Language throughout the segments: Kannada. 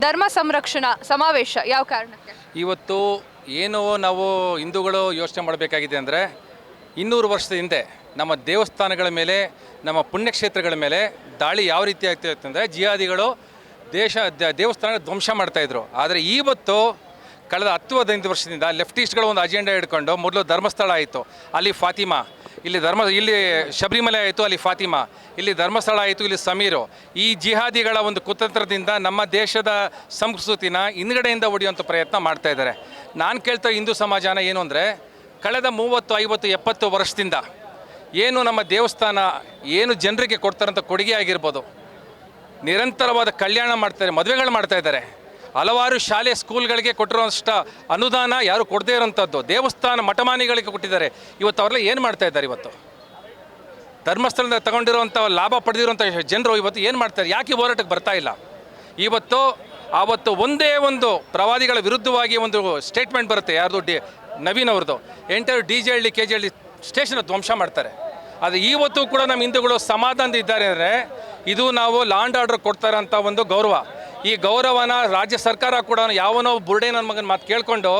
ಧರ್ಮ ಸಂರಕ್ಷಣಾ ಸಮಾವೇಶ ಯಾವ ಕಾರಣಕ್ಕೆ? ಇವತ್ತು ಏನು ನಾವು ಹಿಂದೂಗಳು ಯೋಚನೆ ಮಾಡಬೇಕಾಗಿದೆ ಅಂದರೆ 200 ವರ್ಷದ ಹಿಂದೆ ನಮ್ಮ ದೇವಸ್ಥಾನಗಳ ಮೇಲೆ ನಮ್ಮ ಪುಣ್ಯಕ್ಷೇತ್ರಗಳ ಮೇಲೆ ದಾಳಿ ಯಾವ ರೀತಿ ಆಗ್ತಿತ್ತು ಅಂದರೆ ಜಿಹಾದಿಗಳು ದೇವಸ್ಥಾನ ಧ್ವಂಸ ಮಾಡ್ತಾಯಿದ್ರು. ಆದರೆ ಇವತ್ತು ಕಳೆದ 10-15 ವರ್ಷದಿಂದ ಲೆಫ್ಟಿಸ್ಟ್ಗಳು ಒಂದು ಅಜೆಂಡಾ ಹಿಡ್ಕೊಂಡು ಮೊದಲು ಧರ್ಮಸ್ಥಳ ಆಯಿತು, ಅಲ್ಲಿ ಫಾತಿಮಾ, ಇಲ್ಲಿ ಶಬರಿಮಲೆ ಆಯಿತು, ಅಲ್ಲಿ ಫಾತಿಮಾ, ಇಲ್ಲಿ ಧರ್ಮಸ್ಥಳ ಆಯಿತು, ಇಲ್ಲಿ ಸಮೀರು. ಈ ಜಿಹಾದಿಗಳ ಒಂದು ಕುತಂತ್ರದಿಂದ ನಮ್ಮ ದೇಶದ ಸಂಸ್ಕೃತಿನ ಹಿಂದ್ಗಡೆಯಿಂದ ಹೊಡೆಯುವಂಥ ಪ್ರಯತ್ನ ಮಾಡ್ತಾ ಇದ್ದಾರೆ. ನಾನು ಕೇಳ್ತಾ ಹಿಂದೂ ಸಮಾಜನ ಏನು ಅಂದರೆ ಕಳೆದ 30, 50, 70 ವರ್ಷದಿಂದ ಏನು ನಮ್ಮ ದೇವಸ್ಥಾನ ಏನು ಜನರಿಗೆ ಕೊಡ್ತಾರಂಥ ಕೊಡುಗೆ ಆಗಿರ್ಬೋದು, ನಿರಂತರವಾದ ಕಲ್ಯಾಣ ಮಾಡ್ತಾರೆ, ಮದುವೆಗಳು ಮಾಡ್ತಾಯಿದ್ದಾರೆ, ಹಲವಾರು ಶಾಲೆ ಸ್ಕೂಲ್ಗಳಿಗೆ ಕೊಟ್ಟಿರೋಷ್ಟು ಅನುದಾನ ಯಾರು ಕೊಡದೇ ಇರೋಂಥದ್ದು, ದೇವಸ್ಥಾನ ಮಠಮಾನಿಗಳಿಗೆ ಕೊಟ್ಟಿದ್ದಾರೆ. ಇವತ್ತು ಅವರೆಲ್ಲ ಏನು ಮಾಡ್ತಾ ಇದ್ದಾರೆ? ಇವತ್ತು ಧರ್ಮಸ್ಥಳದಿಂದ ತಗೊಂಡಿರುವಂಥ ಲಾಭ ಪಡೆದಿರುವಂಥ ಜನರು ಇವತ್ತು ಏನು ಮಾಡ್ತಾರೆ? ಯಾಕೆ ಹೋರಾಟಕ್ಕೆ ಬರ್ತಾ ಇಲ್ಲ? ಆವತ್ತು ಒಂದೇ ಒಂದು ಪ್ರವಾದಿಗಳ ವಿರುದ್ಧವಾಗಿ ಒಂದು ಸ್ಟೇಟ್ಮೆಂಟ್ ಬರುತ್ತೆ, ಯಾರ್ದು ನವೀನ್ ಅವ್ರದ್ದು, ಎಂಟರ್ DJ KG ಸ್ಟೇಷನ್ ಧ್ವಂಸ ಮಾಡ್ತಾರೆ. ಆದರೆ ಇವತ್ತು ಕೂಡ ನಮ್ಮ ಹಿಂದೂಗಳು ಸಮಾಧಾನದ ಇದ್ದಾರೆ ಅಂದರೆ ಇದು ನಾವು ಲಾ ಆ್ಯಂಡ್ ಆರ್ಡರ್ ಕೊಡ್ತಾರೆ ಅಂತ ಒಂದು ಗೌರವ. ಈ ಗೌರವನ ರಾಜ್ಯ ಸರ್ಕಾರ ಕೂಡ ಯಾವನೋ ಬುರ್ಡೆ ನನ್ನ ಮಗನ ಮಾತು ಕೇಳಿಕೊಂಡು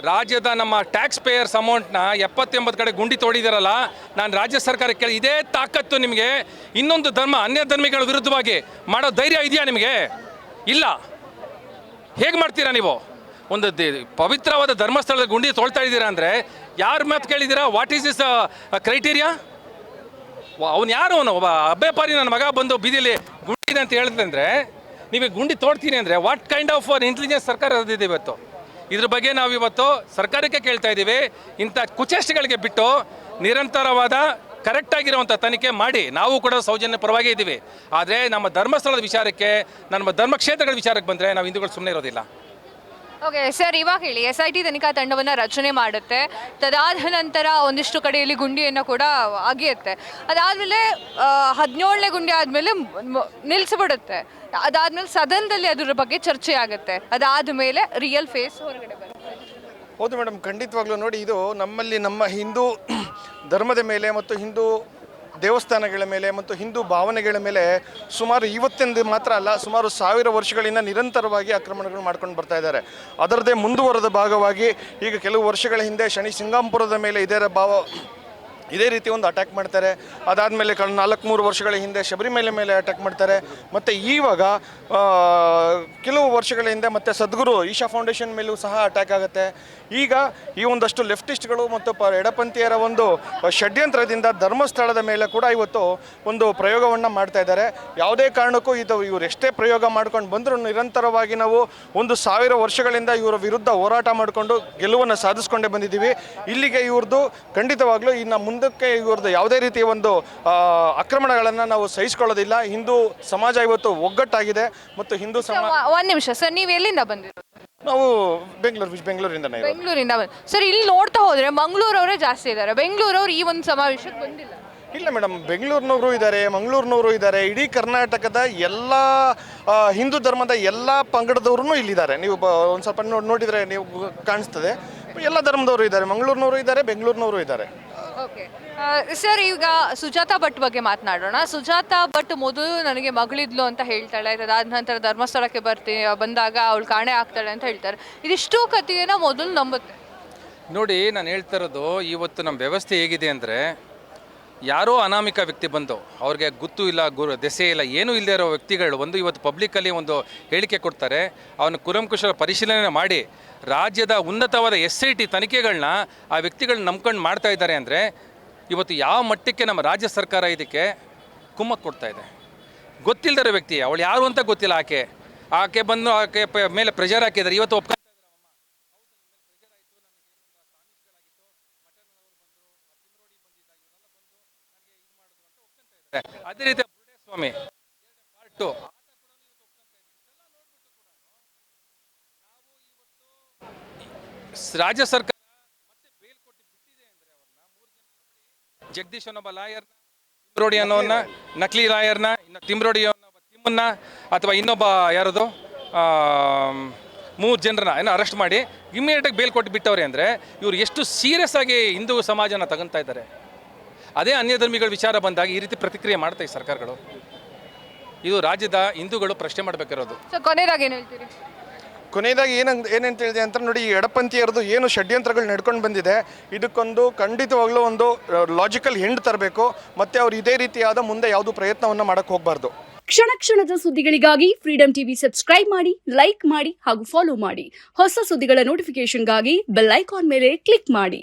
ರಾಜ್ಯದ ನಮ್ಮ ಟ್ಯಾಕ್ಸ್ ಪೇಯರ್ಸ್ ಅಮೌಂಟ್ನ 70-80 ಕಡೆ ಗುಂಡಿ ತೋಡಿದಾರಲ್ಲ, ನಾನು ರಾಜ್ಯ ಸರ್ಕಾರಕ್ಕೆ ಕೇಳಿ ಇದೇ ತಾಕತ್ತು ನಿಮಗೆ ಇನ್ನೊಂದು ಅನ್ಯ ಧರ್ಮಿಗಳ ವಿರುದ್ಧವಾಗಿ ಮಾಡೋ ಧೈರ್ಯ ಇದೆಯಾ ನಿಮಗೆ? ಇಲ್ಲ. ಹೇಗೆ ಮಾಡ್ತೀರಾ ನೀವು? ಒಂದು ಪವಿತ್ರವಾದ ಧರ್ಮಸ್ಥಳದ ಗುಂಡಿ ತೊಳ್ತಾ ಇದ್ದೀರಾ ಅಂದರೆ ಯಾರ ಮಾತು ಕೇಳಿದ್ದೀರಾ? What is this criteria? ಅವನು ಯಾರು? ಅವನು ಒಬ್ಬ ಅಬ್ಬೆಪಾರಿ ನನ್ನ ಮಗ ಬಂದು ಬೀದಿಲಿ ಗುಂಡಿ ಇದೆ ಅಂತ ಹೇಳಿದ್ರೆ ನೀವೇ ಗುಂಡಿ ತೋಡ್ತೀನಿ ಅಂದರೆ ವಾಟ್ ಕೈಂಡ್ ಆಫ್ ಇಂಟೆಲಿಜೆನ್ಸ್ ಸರ್ಕಾರ ಅದಿದೆ ಇವತ್ತು? ಇದ್ರ ಬಗ್ಗೆ ನಾವು ಇವತ್ತು ಸರ್ಕಾರಕ್ಕೆ ಕೇಳ್ತಾ ಇದ್ದೀವಿ, ಇಂಥ ಕುಚೇಷ್ಟೆಗಳಿಗೆ ಬಿಟ್ಟು ನಿರಂತರವಾದ ಕರೆಕ್ಟಾಗಿರುವಂಥ ತನಿಖೆ ಮಾಡಿ. ನಾವು ಕೂಡ ಸೌಜನ್ಯ ಪರವಾಗಿ ಇದ್ದೀವಿ. ಆದರೆ ನಮ್ಮ ಧರ್ಮಸ್ಥಳದ ವಿಚಾರಕ್ಕೆ, ನಮ್ಮ ಧರ್ಮಕ್ಷೇತ್ರಗಳ ವಿಚಾರಕ್ಕೆ ಬಂದರೆ ನಾವು ಹಿಂದೂಗಳು ಸುಮ್ಮನೆ ಇರೋದಿಲ್ಲ. ಓಕೆ ಸರ್, ಇವಾಗ ಹೇಳಿ, SIT ತನಿಖಾ ತಂಡವನ್ನು ರಚನೆ ಮಾಡುತ್ತೆ, ತದಾದ ನಂತರ ಒಂದಿಷ್ಟು ಕಡೆಯಲ್ಲಿ ಗುಂಡಿಯನ್ನು ಕೂಡ ಅಗೆಯುತ್ತೆ, ಅದಾದಮೇಲೆ 17ನೇ ಗುಂಡಿ ಆದಮೇಲೆ ನಿಲ್ಲಿಸ್ಬಿಡುತ್ತೆ, ಅದಾದಮೇಲೆ ಸದನದಲ್ಲಿ ಅದರ ಬಗ್ಗೆ ಚರ್ಚೆ ಆಗುತ್ತೆ, ಅದಾದಮೇಲೆ ರಿಯಲ್ ಫೇಸ್ ಹೊರಗಡೆ ಬರುತ್ತೆ. ಹೌದು ಮೇಡಮ್, ಖಂಡಿತವಾಗ್ಲೂ ನೋಡಿ, ಇದು ನಮ್ಮಲ್ಲಿ ನಮ್ಮ ಹಿಂದೂ ಧರ್ಮದ ಮೇಲೆ ಮತ್ತು ಹಿಂದೂ ದೇವಸ್ಥಾನಗಳ ಮೇಲೆ ಮತ್ತು ಹಿಂದೂ ಭಾವನೆಗಳ ಮೇಲೆ ಸುಮಾರು ಇವತ್ತಿಂದ ಮಾತ್ರ ಅಲ್ಲ, ಸುಮಾರು 1000 ವರ್ಷಗಳಿಂದ ನಿರಂತರವಾಗಿ ಆಕ್ರಮಣಗಳು ಮಾಡ್ಕೊಂಡು ಬರ್ತಾ ಇದ್ದಾರೆ. ಅದರದ್ದೇ ಮುಂದುವರೆದ ಭಾಗವಾಗಿ ಈಗ ಕೆಲವು ವರ್ಷಗಳ ಹಿಂದೆ ಶನಿ ಸಿಂಗಾಂಪುರದ ಮೇಲೆ ಇದೇ ರೀತಿ ಒಂದು ಅಟ್ಯಾಕ್ ಮಾಡ್ತಾರೆ. ಅದಾದಮೇಲೆ 4-3 ವರ್ಷಗಳ ಹಿಂದೆ ಶಬರಿಮಲೆ ಮೇಲೆ ಅಟ್ಯಾಕ್ ಮಾಡ್ತಾರೆ. ಮತ್ತು ಈವಾಗ ಕೆಲವು ವರ್ಷಗಳ ಹಿಂದೆ ಮತ್ತೆ ಸದ್ಗುರು ಈಶಾ ಫೌಂಡೇಶನ್ ಮೇಲೂ ಸಹ ಅಟ್ಯಾಕ್ ಆಗುತ್ತೆ. ಈಗ ಈ ಒಂದಷ್ಟು ಲೆಫ್ಟಿಸ್ಟ್ಗಳು ಮತ್ತು ಎಡಪಂಥೀಯರ ಒಂದು ಷಡ್ಯಂತ್ರದಿಂದ ಧರ್ಮಸ್ಥಳದ ಮೇಲೆ ಕೂಡ ಇವತ್ತು ಒಂದು ಪ್ರಯೋಗವನ್ನು ಮಾಡ್ತಾ ಇದ್ದಾರೆ. ಯಾವುದೇ ಕಾರಣಕ್ಕೂ ಇವರು ಎಷ್ಟೇ ಪ್ರಯೋಗ ಮಾಡ್ಕೊಂಡು ಬಂದರೂ ನಿರಂತರವಾಗಿ ನಾವು 1000 ವರ್ಷಗಳಿಂದ ಇವರ ವಿರುದ್ಧ ಹೋರಾಟ ಮಾಡಿಕೊಂಡು ಗೆಲುವನ್ನು ಸಾಧಿಸ್ಕೊಂಡೇ ಬಂದಿದ್ದೀವಿ. ಇಲ್ಲಿಗೆ ಇವ್ರದ್ದು ಖಂಡಿತವಾಗ್ಲೂ ಇನ್ನು ಮುಂದಕ್ಕೆ ಇವ್ರದ್ದು ಯಾವುದೇ ರೀತಿಯ ಒಂದು ಆಕ್ರಮಣಗಳನ್ನು ನಾವು ಸಹಿಸ್ಕೊಳ್ಳೋದಿಲ್ಲ. ಹಿಂದೂ ಸಮಾಜ ಇವತ್ತು ಒಗ್ಗಟ್ಟಾಗಿದೆ ಮತ್ತು ಹಿಂದೂ ಸಮಾಜ. ಒಂದು ನಿಮಿಷ ಸರ್, ನೀವು ಎಲ್ಲಿಂದ ಬಂದಿರೋದು? ನಾವು ಬೆಂಗಳೂರಿಂದ ಸರ್, ಇಲ್ಲಿ ನೋಡ್ತಾ ಹೋದ್ರೆ ಮಂಗಳೂರವರೇ ಜಾಸ್ತಿ ಇದ್ದಾರೆ, ಬೆಂಗಳೂರವ್ರು ಈ ಒಂದು ಸಮಾವೇಶಕ್ಕೆ ಬಂದಿಲ್ಲ. ಇಲ್ಲ ಮೇಡಮ್, ಬೆಂಗಳೂರಿನವರು ಇದ್ದಾರೆ, ಮಂಗಳೂರಿನವರು ಇದ್ದಾರೆ, ಇಡೀ ಕರ್ನಾಟಕದ ಎಲ್ಲ ಹಿಂದೂ ಧರ್ಮದ ಎಲ್ಲ ಪಂಗಡದವ್ರೂ ಇಲ್ಲಿದ್ದಾರೆ. ನೀವು ಒಂದು ಸ್ವಲ್ಪ ನೋಡಿದರೆ ನೀವು ಕಾಣಿಸ್ತದೆ, ಎಲ್ಲ ಧರ್ಮದವರು ಇದ್ದಾರೆ, ಮಂಗಳೂರಿನವರು ಇದ್ದಾರೆ, ಬೆಂಗಳೂರಿನವರು ಇದ್ದಾರೆ. ಓಕೆ ಸರ್, ಈಗ ಸುಜಾತಾ ಭಟ್ ಬಗ್ಗೆ ಮಾತನಾಡೋಣ. ಸುಜಾತಾ ಭಟ್ ಮೊದಲು ನನಗೆ ಮಗಳಿದ್ಲು ಅಂತ ಹೇಳ್ತಾಳೆ, ಅದಾದ ನಂತರ ಧರ್ಮಸ್ಥಳಕ್ಕೆ ಬಂದಾಗ ಅವಳು ಕಾಣೆ ಆಗ್ತಾಳೆ ಅಂತ ಹೇಳ್ತಾರೆ. ಇದಿಷ್ಟು ಕಥೆಯನ್ನು ಮೊದಲು ನಂಬುತ್ತೆ. ನೋಡಿ, ನಾನು ಹೇಳ್ತಾ ಇರೋದು ಇವತ್ತು ನಮ್ಮ ವ್ಯವಸ್ಥೆ ಹೇಗಿದೆ ಅಂದರೆ ಯಾರೋ ಅನಾಮಿಕ ವ್ಯಕ್ತಿ ಬಂದು ಅವ್ರಿಗೆ ಗೊತ್ತು ಇಲ್ಲ, ದೆಸೆ ಇಲ್ಲ, ಏನೂ ಇಲ್ಲದೆ ಇರೋ ವ್ಯಕ್ತಿಗಳು ಒಂದು ಇವತ್ತು ಪಬ್ಲಿಕ್ಕಲ್ಲಿ ಒಂದು ಹೇಳಿಕೆ ಕೊಡ್ತಾರೆ. ಅವನು ಕುಲಂಕುಷ ಪರಿಶೀಲನೆ ಮಾಡಿ ರಾಜ್ಯದ ಉನ್ನತವಾದ SIT ತನಿಖೆಗಳನ್ನ ಆ ವ್ಯಕ್ತಿಗಳನ್ನ ನಂಬ್ಕೊಂಡು ಮಾಡ್ತಾ ಇದ್ದಾರೆ ಅಂದರೆ ಇವತ್ತು ಯಾವ ಮಟ್ಟಕ್ಕೆ ನಮ್ಮ ರಾಜ್ಯ ಸರ್ಕಾರ ಇದಕ್ಕೆ ಕುಮ್ಮಕ್ಕು ಕೊಡ್ತಾ ಇದೆ. ಗೊತ್ತಿಲ್ಲದಿರೋ ವ್ಯಕ್ತಿ, ಅವಳು ಯಾರು ಅಂತ ಗೊತ್ತಿಲ್ಲ, ಆಕೆ ಬಂದು ಆಕೆ ಮೇಲೆ ಪ್ರೆಷರ್ ಹಾಕಿದ್ದಾರೆ. ಇವತ್ತು ಒಪ್ಪ ಅದೇ ರೀತಿ ಸ್ವಾಮಿ ರಾಜ್ಯ ಸರ್ಕಾರ ಮತ್ತೆ ಬೇಲ್ ಕೊಟ್ಟು ಬಿಟ್ಟಿದೆ ಅಂದರೆ ಅವ್ರನ್ನ 3 ಜನ ಜಗದೀಶ್ ಅನ್ನೊಬ್ಬ ಲಾಯರ್ನ, ತಿಮ್ರೋಡಿ ಅನ್ನೋನ್ನ ನಕಲಿ ಲಾಯರ್ನ, ಇನ್ನು ತಿಮ್ರೋಡಿ ಅನ್ನೊಬ್ಬ ತಿಮ್ಮನ್ನ ಅಥವಾ ಇನ್ನೊಬ್ಬ ಯಾರದು 3 ಜನರನ್ನ ಏನೋ ಅರೆಸ್ಟ್ ಮಾಡಿ ಇಮಿಡಿಯೇಟಾಗಿ ಬೇಲ್ ಕೊಟ್ಟು ಬಿಟ್ಟವ್ರೆ ಅಂದರೆ ಇವ್ರು ಎಷ್ಟು ಸೀರಿಯಸ್ ಆಗಿ ಹಿಂದೂ ಸಮಾಜನ ತಗೊತಾ ಇದ್ದಾರೆ. ಅದೇ ಅನ್ಯ ಧರ್ಮಿಗಳ ವಿಚಾರ ಬಂದಾಗ ಈ ರೀತಿ ಪ್ರತಿಕ್ರಿಯೆ ಮಾಡ್ತಾ ಈ ಸರ್ಕಾರಗಳು. ಇದು ರಾಜ್ಯದ ಹಿಂದೂಗಳು ಪ್ರಶ್ನೆ ಮಾಡಬೇಕಿರೋದು. ಸೊ ಕೊನೆಯದಾಗಿ ಏನು ಹೇಳ್ತೀರಿ? ಕೊನೆಯದಾಗಿ ಏನಂತ ಹೇಳಿದೆ ಅಂತ ನೋಡಿ, ಈ ಎಡಪಂಥೀಯರದು ಏನು ಷಡ್ಯಂತ್ರಗಳು ನಡ್ಕೊಂಡು ಬಂದಿದೆ, ಇದಕ್ಕೊಂದು ಖಂಡಿತವಾಗ್ಲೂ ಒಂದು ಲಾಜಿಕಲ್ ಎಂಡ್ ತರಬೇಕು. ಮತ್ತು ಅವ್ರು ಇದೇ ರೀತಿಯಾದ ಮುಂದೆ ಯಾವುದು ಪ್ರಯತ್ನವನ್ನು ಮಾಡೋಕ್ಕೆ ಹೋಗಬಾರ್ದು. ಕ್ಷಣ ಕ್ಷಣದ ಸುದ್ದಿಗಳಿಗಾಗಿ ಫ್ರೀಡಂ ಟಿವಿ ಸಬ್ಸ್ಕ್ರೈಬ್ ಮಾಡಿ, ಲೈಕ್ ಮಾಡಿ ಹಾಗೂ ಫಾಲೋ ಮಾಡಿ. ಹೊಸ ಸುದ್ದಿಗಳ ನೋಟಿಫಿಕೇಶನ್ಗಾಗಿ ಬೆಲ್ ಐಕಾನ್ ಮೇಲೆ ಕ್ಲಿಕ್ ಮಾಡಿ.